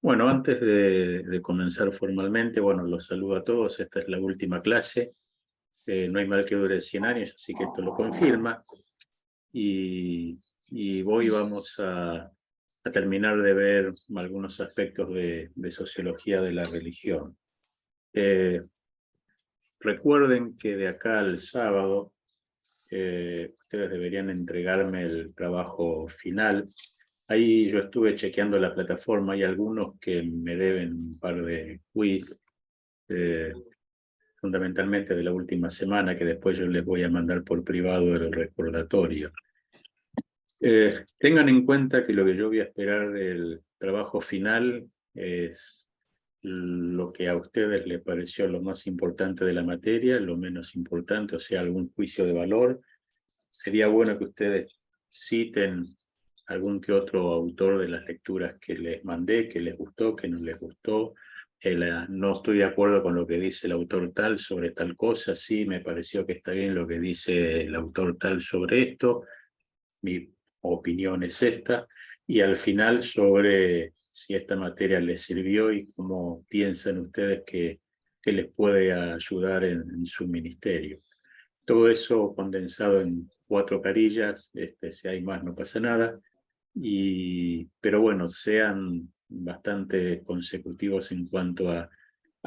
Bueno, antes de comenzar formalmente, bueno, los saludo a todos. Esta es la última clase. No hay mal que dure 100 años, así que esto lo confirma. Y, y hoy vamos a terminar de ver algunos aspectos de sociología de la religión. Eh, Recuerden que de acá al sábado ustedes deberían entregarme el trabajo final. Ahí yo estuve chequeando la plataforma. Hay algunos que me deben un par de quiz, eh, fundamentalmente de la última semana, que después yo les voy a mandar por privado el recordatorio. Tengan en cuenta que lo que yo voy a esperar del trabajo final es lo que a ustedes les pareció lo más importante de la materia, lo menos importante, o sea, algún juicio de valor. Sería bueno que ustedes citen algún que otro autor de las lecturas que les mandé, que les gustó, que no les gustó. No estoy de acuerdo con lo que dice el autor tal sobre tal cosa, sí, me pareció que está bien lo que dice el autor tal sobre esto, mi opinión es esta, y al final sobre si esta materia les sirvió y cómo piensan ustedes que les puede ayudar en su ministerio. Todo eso condensado en 4 carillas. Si hay más no pasa nada. Pero bueno, sean bastante consecutivos en cuanto a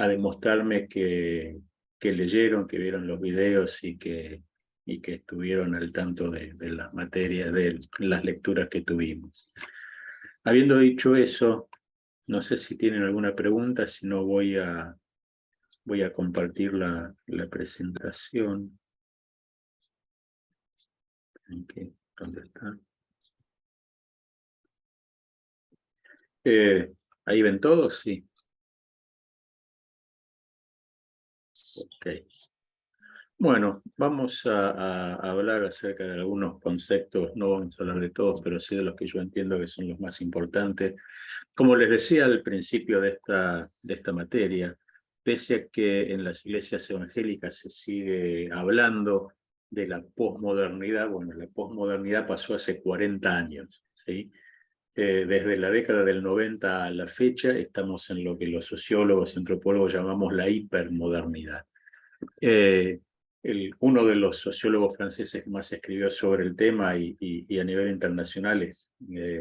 demostrarme que leyeron, que vieron los videos y que estuvieron al tanto de las materias, de las lecturas que tuvimos. Habiendo dicho eso, no sé si tienen alguna pregunta, si no voy a compartir la presentación. Okay, ¿dónde está? Eh, ¿Ahí ven todos? Sí. Ok. Bueno, vamos a hablar acerca de algunos conceptos. No vamos a hablar de todos, pero sí de los que yo entiendo que son los más importantes. Como les decía al principio de esta materia, pese a que en las iglesias evangélicas se sigue hablando de la posmodernidad, bueno, la posmodernidad pasó hace 40 años, ¿sí? Desde la década del 90 a la fecha estamos en lo que los sociólogos y antropólogos llamamos la hipermodernidad. Eh, Uno de los sociólogos franceses que más escribió sobre el tema y a nivel internacional es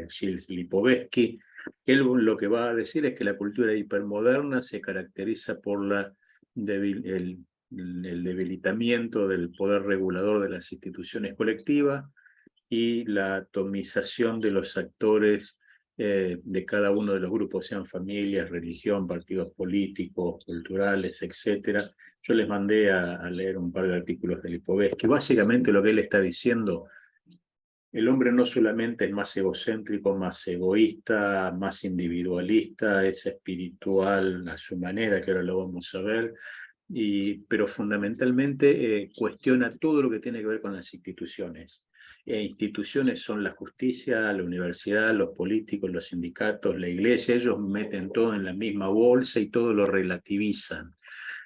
Gilles Lipovetsky, que él lo que va a decir es que la cultura hipermoderna se caracteriza por el debilitamiento del poder regulador de las instituciones colectivas y la atomización de los actores de cada uno de los grupos, sean familias, religión, partidos políticos, culturales, etcétera. Yo les mandé a leer un par de artículos de Lipovetsky. Básicamente lo que él está diciendo, el hombre no solamente es más egocéntrico, más egoísta, más individualista, es espiritual a su manera, que ahora lo vamos a ver, pero fundamentalmente cuestiona todo lo que tiene que ver con las instituciones. Instituciones son la justicia, la universidad, los políticos, los sindicatos, la iglesia. Ellos meten todo en la misma bolsa y todo lo relativizan.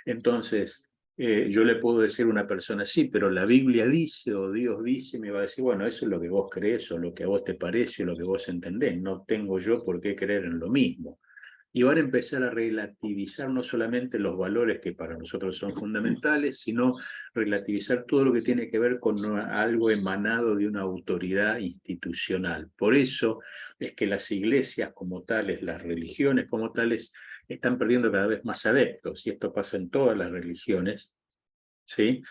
Entonces, yo le puedo decir a una persona, sí, pero la Biblia dice o Dios dice, me va a decir, bueno, eso es lo que vos crees o lo que a vos te parece o lo que vos entendés. No tengo yo por qué creer en lo mismo. Y van a empezar a relativizar no solamente los valores que para nosotros son fundamentales, sino relativizar todo lo que tiene que ver con algo emanado de una autoridad institucional. Por eso es que las iglesias como tales, las religiones como tales, están perdiendo cada vez más adeptos, y esto pasa en todas las religiones, ¿sí?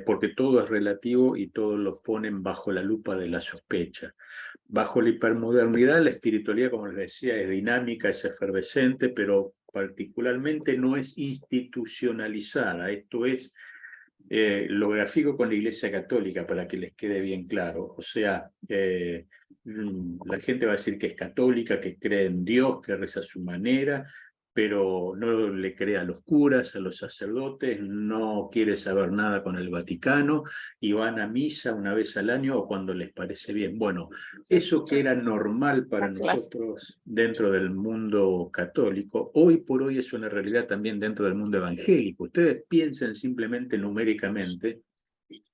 Porque todo es relativo y todo lo ponen bajo la lupa de la sospecha. Bajo la hipermodernidad, la espiritualidad, como les decía, es dinámica, es efervescente, pero particularmente no es institucionalizada. Esto es, lo grafico con la Iglesia Católica para que les quede bien claro. O sea, la gente va a decir que es católica, que cree en Dios, que reza a su manera, pero no le cree a los curas, a los sacerdotes, no quiere saber nada con el Vaticano y van a misa una vez al año o cuando les parece bien. Bueno, eso que era normal para nosotros dentro del mundo católico, hoy por hoy es una realidad también dentro del mundo evangélico. Ustedes piensen simplemente numéricamente,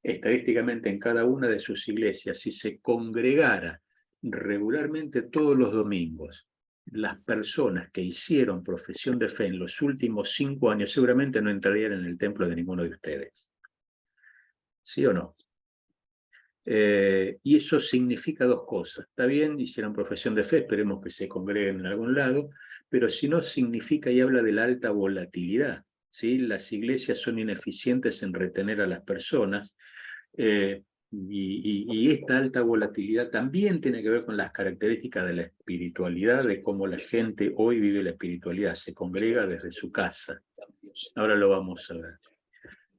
estadísticamente en cada una de sus iglesias, si se congregara regularmente todos los domingos las personas que hicieron profesión de fe en los últimos 5 años seguramente no entrarían en el templo de ninguno de ustedes. ¿Sí o no? Y eso significa dos cosas. Está bien, hicieron profesión de fe, esperemos que se congreguen en algún lado, pero si no significa y habla de la alta volatilidad. ¿Sí? Las iglesias son ineficientes en retener a las personas, y esta alta volatilidad también tiene que ver con las características de la espiritualidad, de cómo la gente hoy vive la espiritualidad, se congrega desde su casa. Ahora lo vamos a ver.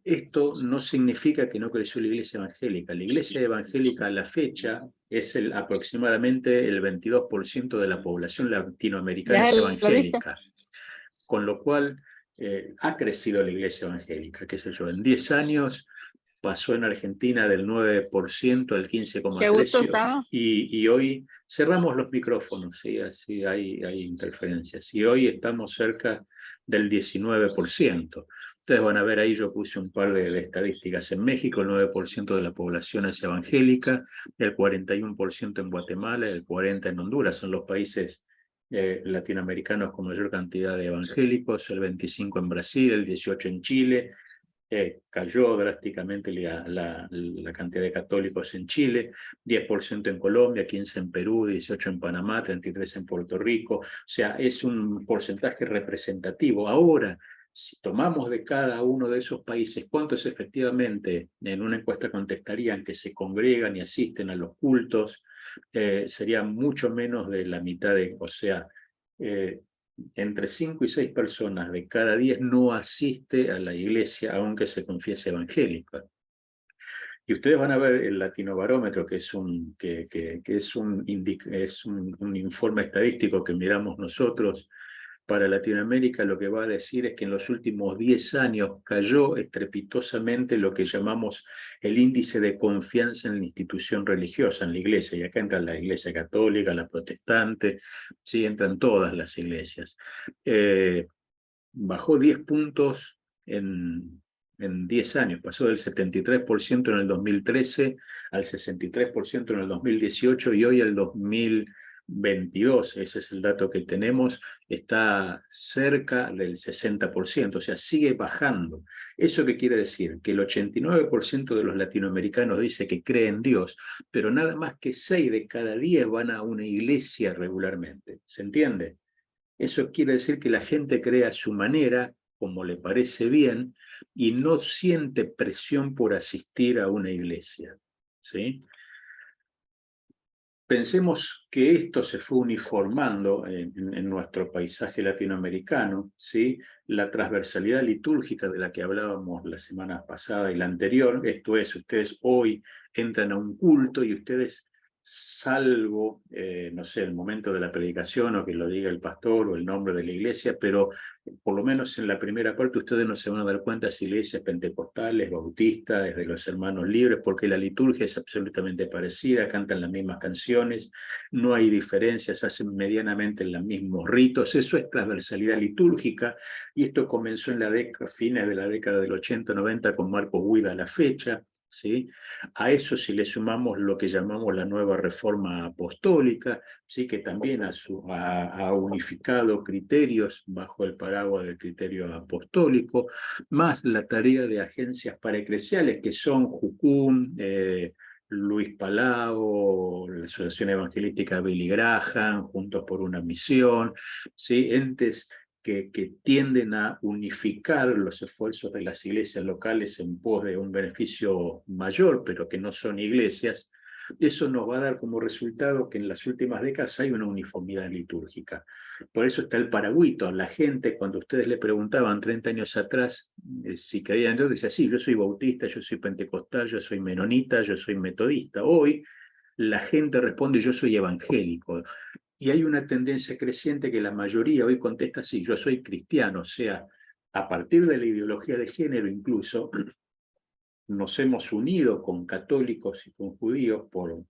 Esto no significa que no creció la iglesia evangélica. La iglesia evangélica a la fecha es aproximadamente el 22% de la población latinoamericana ¿Ya es es la lista? evangélica, con lo cual ha crecido la iglesia evangélica, qué sé yo, en 10 años pasó en Argentina del 9% al Qué gusto 15,3%, estaba. y hoy cerramos los micrófonos, ¿sí? Así hay interferencias, y hoy estamos cerca del 19%. Ustedes van a ver ahí, yo puse un par de estadísticas. En México el 9% de la población es evangélica, el 41% en Guatemala, el 40% en Honduras, son los países latinoamericanos con mayor cantidad de evangélicos, el 25% en Brasil, el 18% en Chile. Cayó drásticamente la cantidad de católicos en Chile, 10% en Colombia, 15% en Perú, 18% en Panamá, 33% en Puerto Rico. O sea, es un porcentaje representativo. Ahora, si tomamos de cada uno de esos países, ¿cuántos efectivamente en una encuesta contestarían que se congregan y asisten a los cultos? Sería mucho menos de la mitad o sea, entre 5 y 6 personas de cada 10 no asiste a la iglesia, aunque se confiese evangélica. Y ustedes van a ver el Latinobarómetro, que es un informe estadístico que miramos nosotros para Latinoamérica. Lo que va a decir es que en los últimos 10 años cayó estrepitosamente lo que llamamos el índice de confianza en la institución religiosa, en la iglesia. Y acá entra la iglesia católica, la protestante, sí, entran todas las iglesias. Bajó 10 puntos en 10 años, pasó del 73% en el 2013 al 63% en el 2018, y hoy el 2022, ese es el dato que tenemos, está cerca del 60%, o sea, sigue bajando. ¿Eso qué quiere decir? Que el 89% de los latinoamericanos dice que cree en Dios, pero nada más que 6 de cada 10 van a una iglesia regularmente. ¿Se entiende? Eso quiere decir que la gente cree a su manera, como le parece bien, y no siente presión por asistir a una iglesia, ¿sí? Pensemos que esto se fue uniformando en nuestro paisaje latinoamericano, ¿sí? La transversalidad litúrgica de la que hablábamos la semana pasada y la anterior, esto es, ustedes hoy entran a un culto y ustedes, salvo, no sé, el momento de la predicación o que lo diga el pastor o el nombre de la iglesia, pero por lo menos en la primera parte ustedes no se van a dar cuenta si iglesias pentecostales, bautistas, desde los hermanos libres, porque la liturgia es absolutamente parecida, cantan las mismas canciones, no hay diferencias, hacen medianamente los mismos ritos. Eso es transversalidad litúrgica, y esto comenzó en la fines de la década del 80-90 con Marcos Buida a la fecha, ¿sí? A eso si le sumamos lo que llamamos la nueva reforma apostólica, ¿sí? Que también ha unificado criterios bajo el paraguas del criterio apostólico, más la tarea de agencias paraeclesiales que son Jucum, Luis Palau, la Asociación Evangelística Billy Graham, Juntos por una Misión, ¿sí? Entes que tienden a unificar los esfuerzos de las iglesias locales en pos de un beneficio mayor, pero que no son iglesias. Eso nos va a dar como resultado que en las últimas décadas hay una uniformidad litúrgica. Por eso está el paragüito. La gente, cuando ustedes le preguntaban 30 años atrás si creían en Dios, decía, sí, yo soy bautista, yo soy pentecostal, yo soy menonita, yo soy metodista. Hoy la gente responde, yo soy evangélico. Y hay una tendencia creciente que la mayoría hoy contesta, sí, yo soy cristiano. O sea, a partir de la ideología de género incluso, nos hemos unido con católicos y con judíos por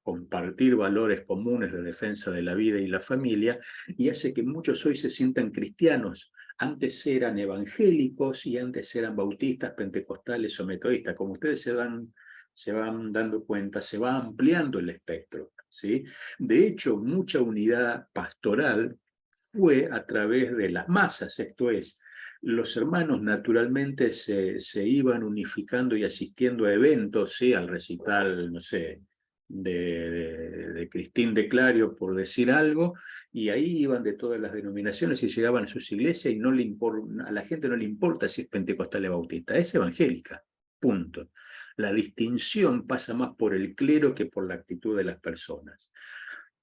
compartir valores comunes de defensa de la vida y la familia, y hace que muchos hoy se sientan cristianos. Antes eran evangélicos y antes eran bautistas, pentecostales o metodistas. Como ustedes se van dando cuenta, se va ampliando el espectro. ¿sí? De hecho, mucha unidad pastoral fue a través de las masas, esto es, los hermanos naturalmente se iban unificando y asistiendo a eventos, ¿sí? Al recital, no sé, de Cristín de Clario, por decir algo, y ahí iban de todas las denominaciones y llegaban a sus iglesias y a la gente no le importa si es pentecostal o bautista, es evangélica, punto. La distinción pasa más por el clero que por la actitud de las personas.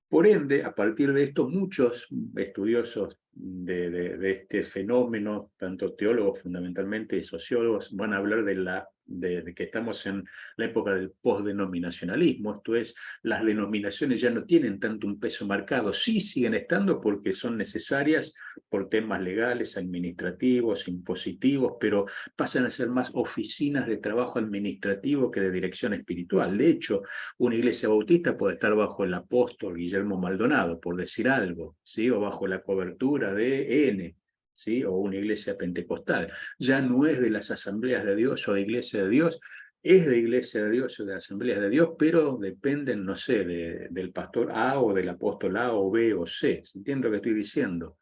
Por ende, a partir de esto, muchos estudiosos de este fenómeno, tanto teólogos fundamentalmente y sociólogos, van a hablar de que estamos en la época del postdenominacionalismo, esto es, las denominaciones ya no tienen tanto un peso marcado, sí siguen estando porque son necesarias por temas legales, administrativos, impositivos, pero pasan a ser más oficinas de trabajo administrativo que de dirección espiritual. De hecho, una iglesia bautista puede estar bajo el apóstol Guillermo Maldonado, por decir algo, ¿sí? O bajo la cobertura de N, ¿sí? O una iglesia pentecostal. Ya no es de las asambleas de Dios o de iglesia de Dios, es de iglesia de Dios o de asambleas de Dios, pero dependen, no sé, del pastor A o del apóstol A o B o C. ¿Se entiende lo que estoy diciendo?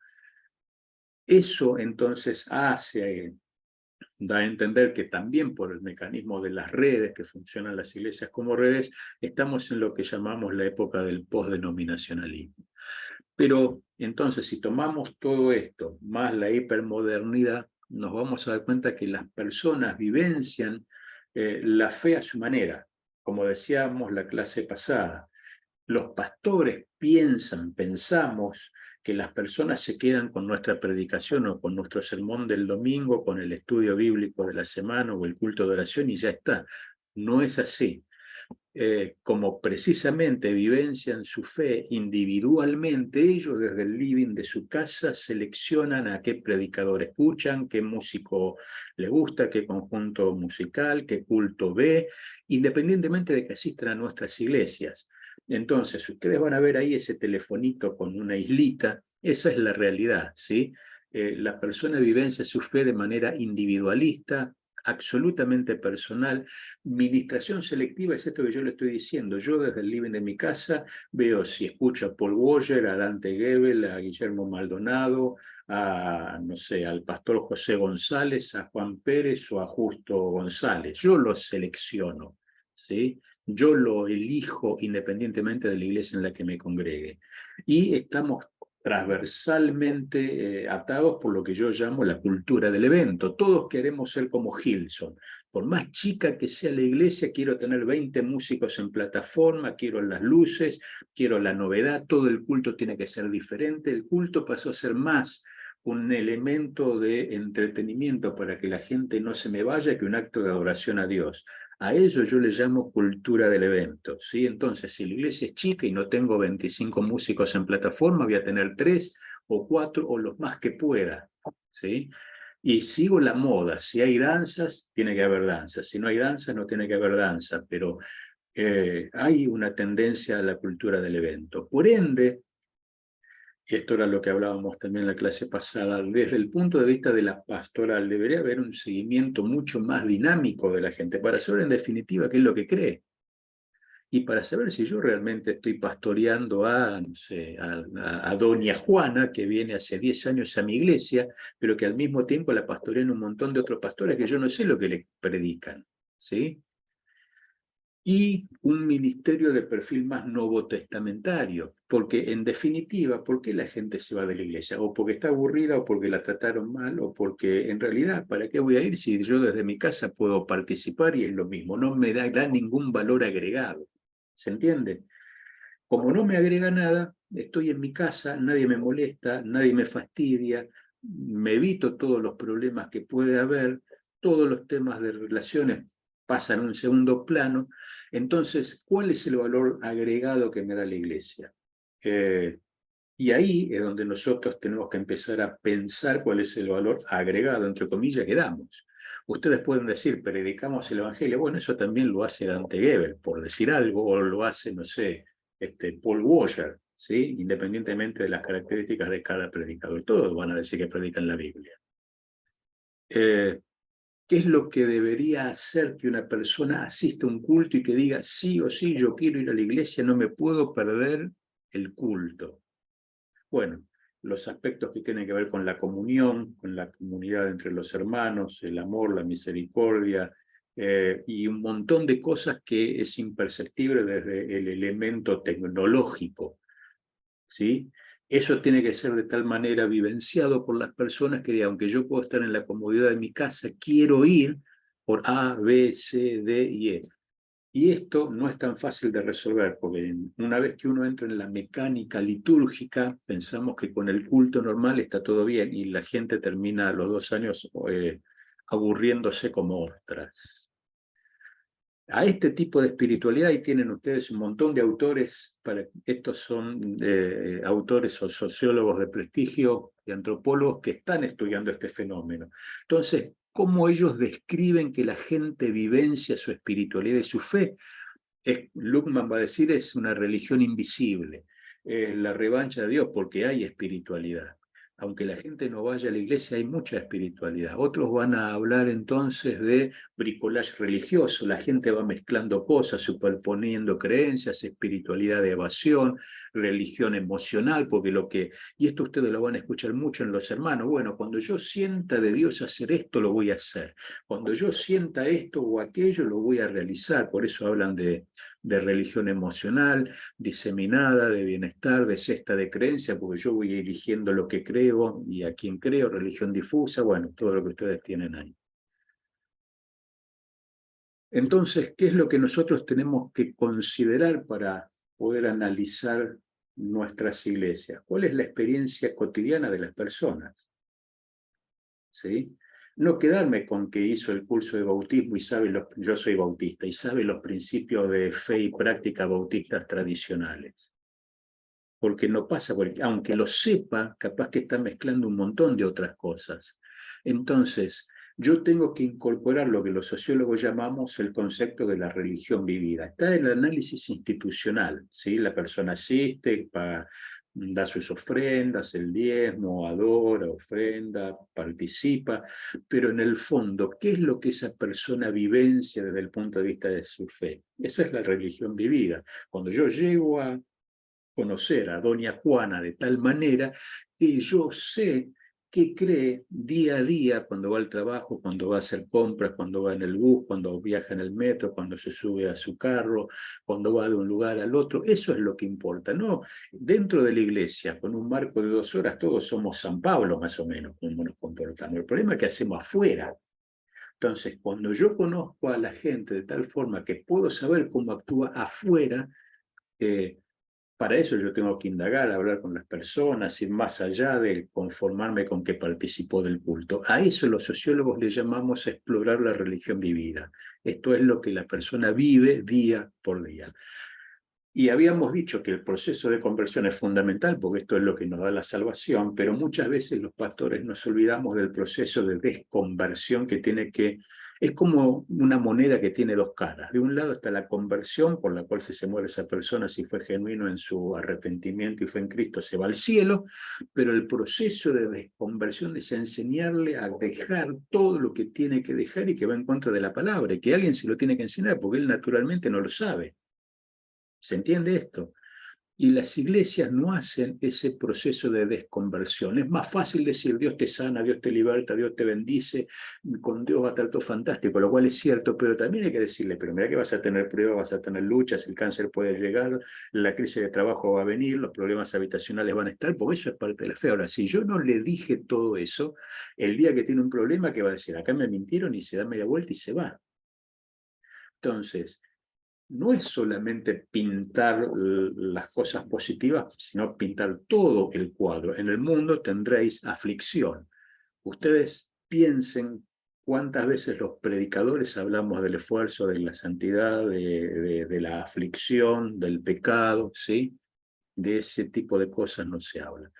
Eso entonces da a entender que también por el mecanismo de las redes, que funcionan las iglesias como redes, estamos en lo que llamamos la época del postdenominacionalismo. Pero entonces, si tomamos todo esto, más la hipermodernidad, nos vamos a dar cuenta que las personas vivencian la fe a su manera, como decíamos la clase pasada. Los pastores pensamos que las personas se quedan con nuestra predicación o con nuestro sermón del domingo, con el estudio bíblico de la semana o el culto de oración y ya está. No es así. Como precisamente vivencian su fe individualmente, ellos desde el living de su casa seleccionan a qué predicador escuchan, qué músico le gusta, qué conjunto musical, qué culto ve, independientemente de que asistan a nuestras iglesias. Entonces, ustedes van a ver ahí ese telefonito con una islita, esa es la realidad, ¿sí? La persona vivencia su fe de manera individualista, absolutamente personal. Ministración selectiva es esto que yo le estoy diciendo. Yo desde el living de mi casa veo si escucho a Paul Washer, a Dante Gebel, a Guillermo Maldonado, a, no sé, al pastor José González, a Juan Pérez o a Justo González. Yo los selecciono, ¿sí? Yo lo elijo independientemente de la iglesia en la que me congregue. Y estamos transversalmente atados por lo que yo llamo la cultura del evento. Todos queremos ser como Hillsong. Por más chica que sea la iglesia, quiero tener 20 músicos en plataforma, quiero las luces, quiero la novedad, todo el culto tiene que ser diferente. El culto pasó a ser más un elemento de entretenimiento para que la gente no se me vaya que un acto de adoración a Dios. A ello yo le llamo cultura del evento, ¿sí? Entonces, si la iglesia es chica y no tengo 25 músicos en plataforma, voy a tener 3 o 4 o los más que pueda, ¿sí? Y sigo la moda. Si hay danzas, tiene que haber danzas. Si no hay danzas, no tiene que haber danza. Pero hay una tendencia a la cultura del evento. Por ende, y esto era lo que hablábamos también en la clase pasada, desde el punto de vista de la pastoral, debería haber un seguimiento mucho más dinámico de la gente para saber en definitiva qué es lo que cree. Y para saber si yo realmente estoy pastoreando a, no sé, a doña Juana, que viene hace 10 años a mi iglesia, pero que al mismo tiempo la pastorean un montón de otros pastores que yo no sé lo que le predican, ¿sí? Y un ministerio de perfil más novotestamentario, porque en definitiva, ¿por qué la gente se va de la iglesia? O porque está aburrida, o porque la trataron mal, o porque en realidad, ¿para qué voy a ir si yo desde mi casa puedo participar y es lo mismo? No me da ningún valor agregado. ¿Se entiende? Como no me agrega nada, estoy en mi casa, nadie me molesta, nadie me fastidia, me evito todos los problemas que puede haber, todos los temas de relaciones pasan a un segundo plano. Entonces, ¿cuál es el valor agregado que me da la iglesia? Y ahí es donde nosotros tenemos que empezar a pensar cuál es el valor agregado, entre comillas, que damos. Ustedes pueden decir, predicamos el Evangelio. Bueno, eso también lo hace Dante Gebel, por decir algo, o lo hace, no sé, Paul Washer, ¿sí? Independientemente de las características de cada predicador. Todos van a decir que predican la Biblia. ¿Qué es lo que debería hacer que una persona asista a un culto y que diga, sí o sí, yo quiero ir a la iglesia, no me puedo perder el culto? Bueno, los aspectos que tienen que ver con la comunión, con la comunidad entre los hermanos, el amor, la misericordia, y un montón de cosas que es imperceptible desde el elemento tecnológico, ¿sí? Eso tiene que ser de tal manera vivenciado por las personas que, aunque yo puedo estar en la comodidad de mi casa, quiero ir por A, B, C, D y E. Y esto no es tan fácil de resolver, porque una vez que uno entra en la mecánica litúrgica, pensamos que con el culto normal está todo bien, y la gente termina a los 2 años aburriéndose como ostras. A este tipo de espiritualidad, y tienen ustedes un montón de autores, estos son autores o sociólogos de prestigio y antropólogos que están estudiando este fenómeno. Entonces, ¿cómo ellos describen que la gente vivencia su espiritualidad y su fe? Luckman va a decir, es una religión invisible, la revancha de Dios, porque hay espiritualidad. Aunque la gente no vaya a la iglesia, hay mucha espiritualidad. Otros van a hablar entonces de bricolage religioso. La gente va mezclando cosas, superponiendo creencias, espiritualidad de evasión, religión emocional, porque y esto ustedes lo van a escuchar mucho en los hermanos, bueno, cuando yo sienta de Dios hacer esto, lo voy a hacer. Cuando yo sienta esto o aquello, lo voy a realizar. Por eso hablan de religión emocional, diseminada, de bienestar, de cesta de creencia, porque yo voy eligiendo lo que creo y a quién creo, religión difusa, bueno, todo lo que ustedes tienen ahí. Entonces, ¿qué es lo que nosotros tenemos que considerar para poder analizar nuestras iglesias? ¿Cuál es la experiencia cotidiana de las personas? ¿Sí? No quedarme con que hizo el curso de bautismo y yo soy bautista, y sabe los principios de fe y práctica bautistas tradicionales. Porque no pasa, porque aunque lo sepa, capaz que está mezclando un montón de otras cosas. Entonces, yo tengo que incorporar lo que los sociólogos llamamos el concepto de la religión vivida. Está el análisis institucional, ¿sí? La persona asiste, da sus ofrendas, el diezmo, adora, ofrenda, participa, pero en el fondo, ¿qué es lo que esa persona vivencia desde el punto de vista de su fe? Esa es la religión vivida. Cuando yo llego a conocer a doña Juana de tal manera que yo sé qué cree día a día cuando va al trabajo, cuando va a hacer compras, cuando va en el bus, cuando viaja en el metro, cuando se sube a su carro, cuando va de un lugar al otro. Eso es lo que importa, ¿no? Dentro de la iglesia, con un marco de 2 horas, todos somos San Pablo más o menos, como nos comportamos. El problema es que hacemos afuera. Entonces, cuando yo conozco a la gente de tal forma que puedo saber cómo actúa afuera, para eso yo tengo que indagar, hablar con las personas, ir más allá de conformarme con que participó del culto. A eso los sociólogos le llamamos explorar la religión vivida. Esto es lo que la persona vive día por día. Y habíamos dicho que el proceso de conversión es fundamental, porque esto es lo que nos da la salvación, pero muchas veces los pastores nos olvidamos del proceso de desconversión que tiene que... Es como una moneda que tiene 2 caras. De un lado está la conversión, por la cual si se muere esa persona, si fue genuino en su arrepentimiento y fue en Cristo, se va al cielo, pero el proceso de desconversión es enseñarle a dejar todo lo que tiene que dejar y que va en contra de la palabra, y que alguien se lo tiene que enseñar, porque él naturalmente no lo sabe. ¿Se entiende esto? Y las iglesias no hacen ese proceso de desconversión. Es más fácil decir Dios te sana, Dios te liberta, Dios te bendice, con Dios va a estar todo fantástico, lo cual es cierto, pero también hay que decirle, pero mira que vas a tener pruebas, vas a tener luchas, el cáncer puede llegar, la crisis de trabajo va a venir, los problemas habitacionales van a estar, porque eso es parte de la fe. Ahora, si yo no le dije todo eso, el día que tiene un problema, ¿qué va a decir? Acá me mintieron, y se da media vuelta y se va. Entonces, no es solamente pintar las cosas positivas, sino pintar todo el cuadro. En el mundo tendréis aflicción. Ustedes piensen cuántas veces los predicadores hablamos del esfuerzo, de la santidad, de la aflicción, del pecado, ¿sí? De ese tipo de cosas no se habla.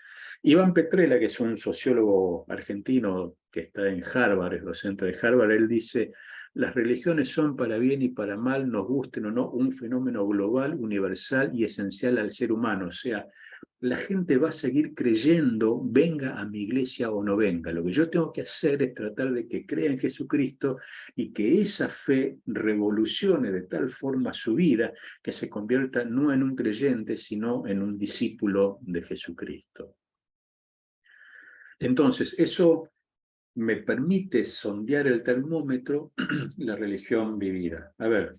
Iván Petrella, que es un sociólogo argentino que está en Harvard, es docente de Harvard, él dice, las religiones son para bien y para mal, nos gusten o no, un fenómeno global, universal y esencial al ser humano. O sea, la gente va a seguir creyendo, venga a mi iglesia o no venga. Lo que yo tengo que hacer es tratar de que crea en Jesucristo y que esa fe revolucione de tal forma su vida que se convierta no en un creyente, sino en un discípulo de Jesucristo. Entonces, eso me permite sondear el termómetro, la religión vivida. A ver,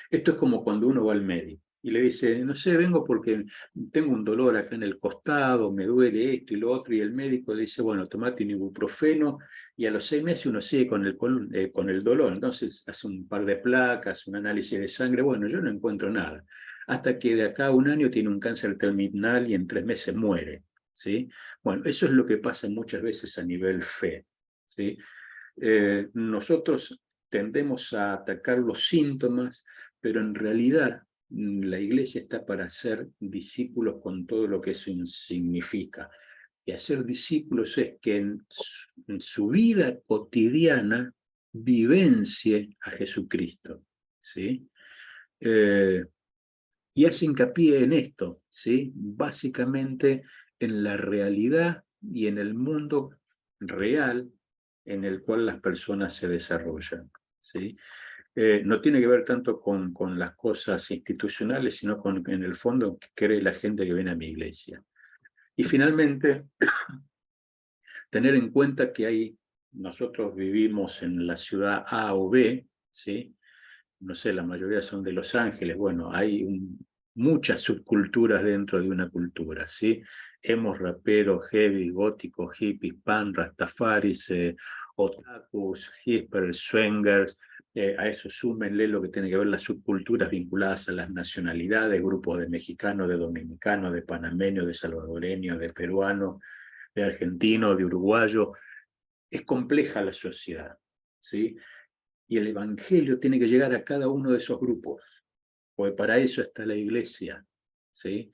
esto es como cuando uno va al médico y le dice, no sé, vengo porque tengo un dolor acá en el costado, me duele esto y lo otro, y el médico le dice, bueno, tomate un ibuprofeno, y a los 6 meses uno sigue con el dolor. Entonces hace un par de placas, un análisis de sangre, bueno, yo no encuentro nada. Hasta que de acá a un año tiene un cáncer terminal y en 3 meses muere, ¿sí? Bueno, eso es lo que pasa muchas veces a nivel fe, ¿sí? Nosotros tendemos a atacar los síntomas, pero en realidad la iglesia está para ser discípulos con todo lo que eso significa. Y hacer discípulos es que en su vida cotidiana vivencie a Jesucristo, ¿sí? Y hace hincapié en esto, ¿sí? Básicamente en la realidad y en el mundo real en el cual las personas se desarrollan, ¿sí? No tiene que ver tanto con las cosas institucionales, sino en el fondo que cree la gente que viene a mi iglesia. Y finalmente, tener en cuenta que nosotros vivimos en la ciudad A o B, ¿sí? No sé, la mayoría son de Los Ángeles. Bueno, hay muchas subculturas dentro de una cultura, ¿sí? Hemos raperos, heavy, góticos, hippies, pan, rastafaris, otakus, hipsters, swingers. A eso súmenle lo que tiene que ver las subculturas vinculadas a las nacionalidades, grupos de mexicanos, de dominicanos, de panameños, de salvadoreños, de peruanos, de argentinos, de uruguayos. Es compleja la sociedad, ¿sí? Y el evangelio tiene que llegar a cada uno de esos grupos, porque para eso está la iglesia, ¿sí?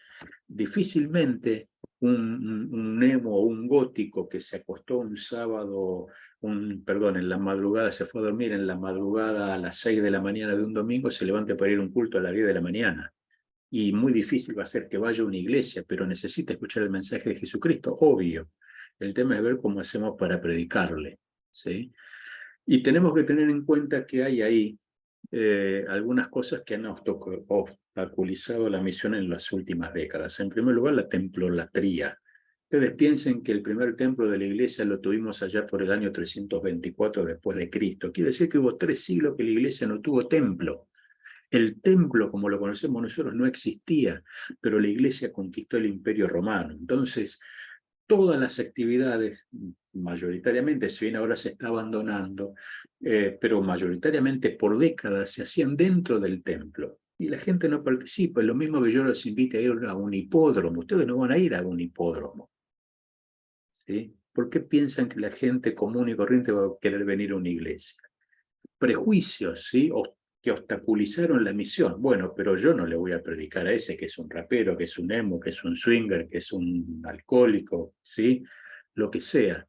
Difícilmente un emo o un gótico que se acostó un sábado, en la madrugada, se fue a dormir en la madrugada a las 6 de la mañana de un domingo, se levante para ir a un culto a las 10 de la mañana. Y muy difícil va a ser que vaya a una iglesia, pero necesita escuchar el mensaje de Jesucristo, obvio. El tema es ver cómo hacemos para predicarle, ¿sí? Y tenemos que tener en cuenta que hay ahí algunas cosas que han obstaculizado la misión en las últimas décadas. En primer lugar, la templolatría. Ustedes piensen que el primer templo de la iglesia lo tuvimos allá por el año 324 después de Cristo. Quiere decir que hubo 3 siglos que la iglesia no tuvo templo. El templo, como lo conocemos nosotros, no existía, pero la iglesia conquistó el imperio romano. Entonces, todas las actividades, mayoritariamente, si bien ahora se está abandonando, pero mayoritariamente por décadas se hacían dentro del templo. Y la gente no participa. Es lo mismo que yo los invite a ir a un hipódromo. Ustedes no van a ir a un hipódromo, ¿sí? ¿Por qué piensan que la gente común y corriente va a querer venir a una iglesia? Prejuicios, ¿sí? Que obstaculizaron la misión. Bueno, pero yo no le voy a predicar a ese que es un rapero, que es un emo, que es un swinger, que es un alcohólico, ¿sí? Lo que sea.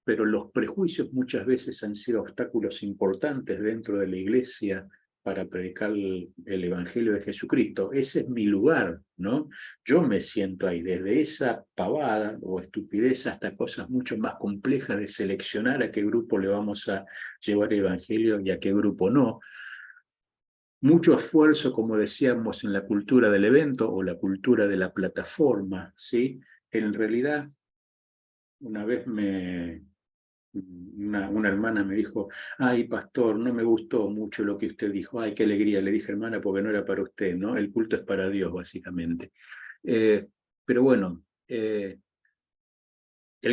Pero los prejuicios muchas veces han sido obstáculos importantes dentro de la iglesia para predicar el Evangelio de Jesucristo. Ese es mi lugar, ¿no? Yo me siento ahí, desde esa pavada o estupidez hasta cosas mucho más complejas de seleccionar a qué grupo le vamos a llevar el Evangelio y a qué grupo no. Mucho esfuerzo, como decíamos, en la cultura del evento o la cultura de la plataforma, ¿sí? En realidad, una vez una hermana me dijo, ay, pastor, no me gustó mucho lo que usted dijo, ay, qué alegría. Le dije, hermana, porque no era para usted, ¿no? El culto es para Dios, básicamente. Pero bueno, el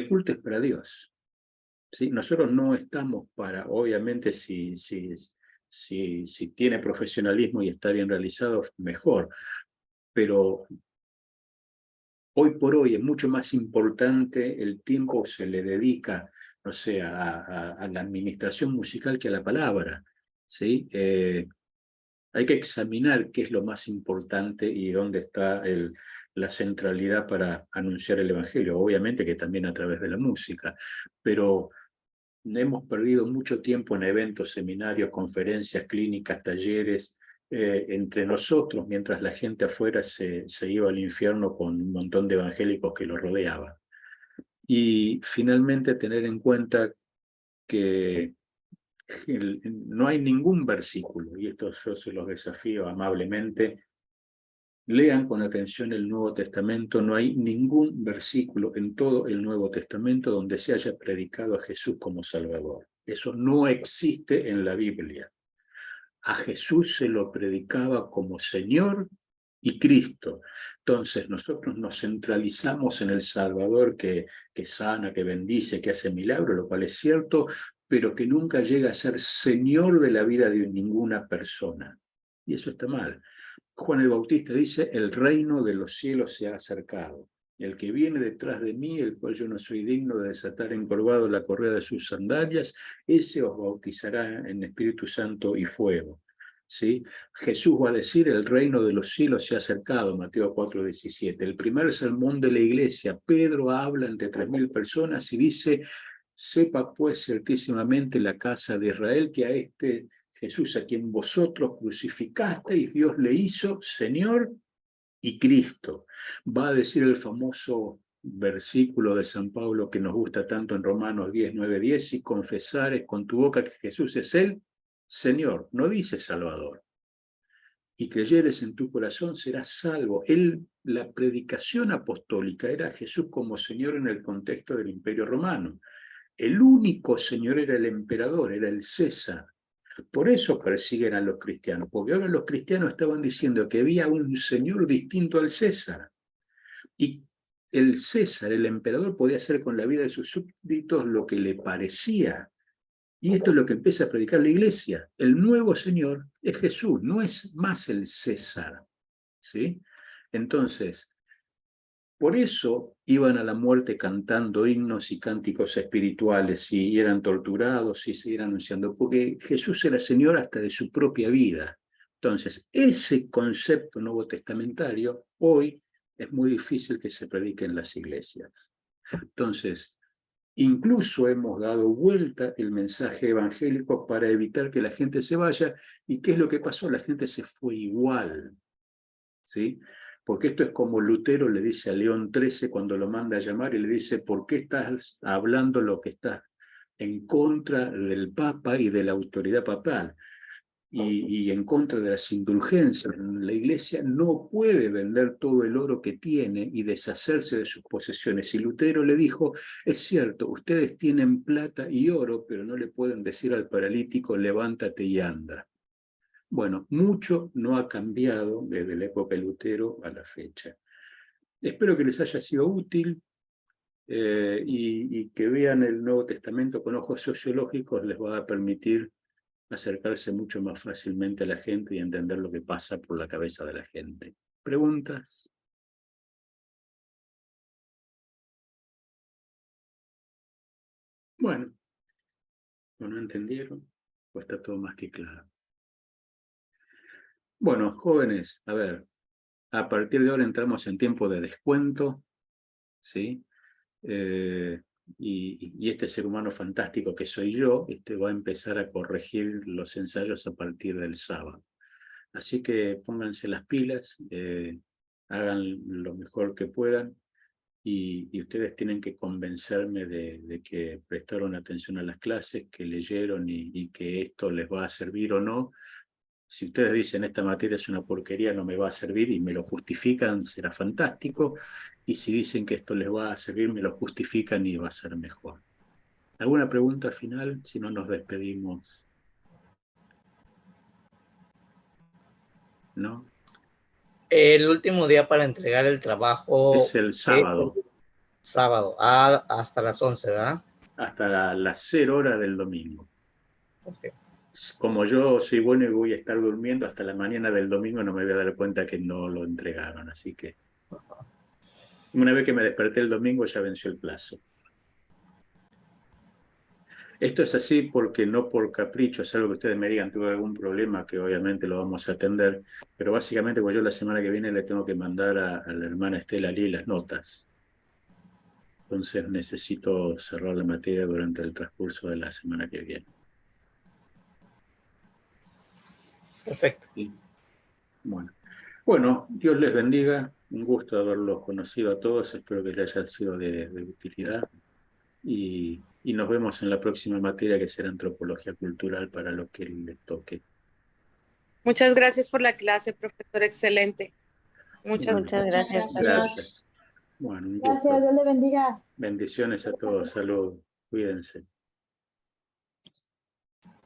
culto es para Dios, ¿sí? Nosotros no estamos para, obviamente, si tiene profesionalismo y está bien realizado, mejor, pero hoy por hoy es mucho más importante el tiempo que se le dedica, no sé, a la administración musical que a la palabra, ¿sí? Hay que examinar qué es lo más importante y dónde está la centralidad para anunciar el Evangelio, obviamente que también a través de la música, pero hemos perdido mucho tiempo en eventos, seminarios, conferencias, clínicas, talleres, entre nosotros, mientras la gente afuera se iba al infierno con un montón de evangélicos que lo rodeaban. Y finalmente tener en cuenta que no hay ningún versículo, y esto yo se los desafío amablemente, lean con atención el Nuevo Testamento, no hay ningún versículo en todo el Nuevo Testamento donde se haya predicado a Jesús como Salvador. Eso no existe en la Biblia. A Jesús se lo predicaba como Señor y Cristo. Entonces nosotros nos centralizamos en el Salvador que sana, que bendice, que hace milagros, lo cual es cierto, pero que nunca llega a ser Señor de la vida de ninguna persona. Y eso está mal. Juan el Bautista dice, el reino de los cielos se ha acercado. El que viene detrás de mí, el cual yo no soy digno de desatar encorvado la correa de sus sandalias, ese os bautizará en Espíritu Santo y fuego. ¿Sí? Jesús va a decir, el reino de los cielos se ha acercado, Mateo 4:17. El primer sermón de la iglesia, Pedro habla ante 3.000 personas y dice, sepa pues certísimamente la casa de Israel que a este Jesús a quien vosotros crucificasteis, Dios le hizo Señor y Cristo. Va a decir el famoso versículo de San Pablo que nos gusta tanto en Romanos 10:9-10, si confesares con tu boca que Jesús es el Señor, no dice Salvador, y creyeres en tu corazón serás salvo. La predicación apostólica era Jesús como Señor en el contexto del Imperio Romano. El único Señor era el emperador, era el César. Por eso persiguen a los cristianos, porque ahora los cristianos estaban diciendo que había un señor distinto al César. Y el César, el emperador, podía hacer con la vida de sus súbditos lo que le parecía. Y esto es lo que empieza a predicar la iglesia. El nuevo Señor es Jesús, no es más el César. ¿Sí? Entonces, por eso iban a la muerte cantando himnos y cánticos espirituales y eran torturados y seguían anunciando, porque Jesús era Señor hasta de su propia vida. Entonces, ese concepto nuevo testamentario hoy es muy difícil que se predique en las iglesias. Entonces, incluso hemos dado vuelta el mensaje evangélico para evitar que la gente se vaya. ¿Y qué es lo que pasó? La gente se fue igual. ¿Sí? Porque esto es como Lutero le dice a León XIII cuando lo manda a llamar y le dice, ¿por qué estás hablando lo que estás en contra del Papa y de la autoridad papal? Y en contra de las indulgencias. La iglesia no puede vender todo el oro que tiene y deshacerse de sus posesiones. Y Lutero le dijo, es cierto, ustedes tienen plata y oro, pero no le pueden decir al paralítico, levántate y anda. Bueno, mucho no ha cambiado desde la época de Lutero a la fecha. Espero que les haya sido útil y que vean el Nuevo Testamento con ojos sociológicos les va a permitir acercarse mucho más fácilmente a la gente y entender lo que pasa por la cabeza de la gente. ¿Preguntas? Bueno, ¿no entendieron? Pues está todo más que claro. Bueno, jóvenes, a ver, a partir de ahora entramos en tiempo de descuento, ¿sí? Y este ser humano fantástico que soy yo, va a empezar a corregir los ensayos a partir del sábado. Así que pónganse las pilas, hagan lo mejor que puedan y ustedes tienen que convencerme de que prestaron atención a las clases, que leyeron y que esto les va a servir o no. Si ustedes dicen esta materia es una porquería, no me va a servir y me lo justifican, será fantástico. Y si dicen que esto les va a servir, me lo justifican y va a ser mejor. ¿Alguna pregunta final? Si no, nos despedimos. ¿No? El último día para entregar el trabajo Es el es el sábado, sábado, hasta las 11, ¿verdad? hasta las 0 horas del domingo. Okay. Como yo soy bueno y voy a estar durmiendo hasta la mañana del domingo, no me voy a dar cuenta que no lo entregaron. Así que una vez que me desperté el domingo ya venció el plazo. Esto es así porque no por capricho, es algo que ustedes me digan, tuve algún problema que obviamente lo vamos a atender, pero básicamente pues yo la semana que viene le tengo que mandar a la hermana Estela Lee las notas. Entonces necesito cerrar la materia durante el transcurso de la semana que viene. Perfecto. ¿Sí? Bueno, Dios les bendiga. Un gusto haberlos conocido a todos. Espero que les haya sido de utilidad. Y nos vemos en la próxima materia, que será antropología cultural, para lo que les toque. Muchas gracias por la clase, profesor. Excelente. Muchas Muchas gracias. Gracias. Bueno, un gusto. Gracias, Dios le bendiga. Bendiciones a todos. Saludos. Cuídense.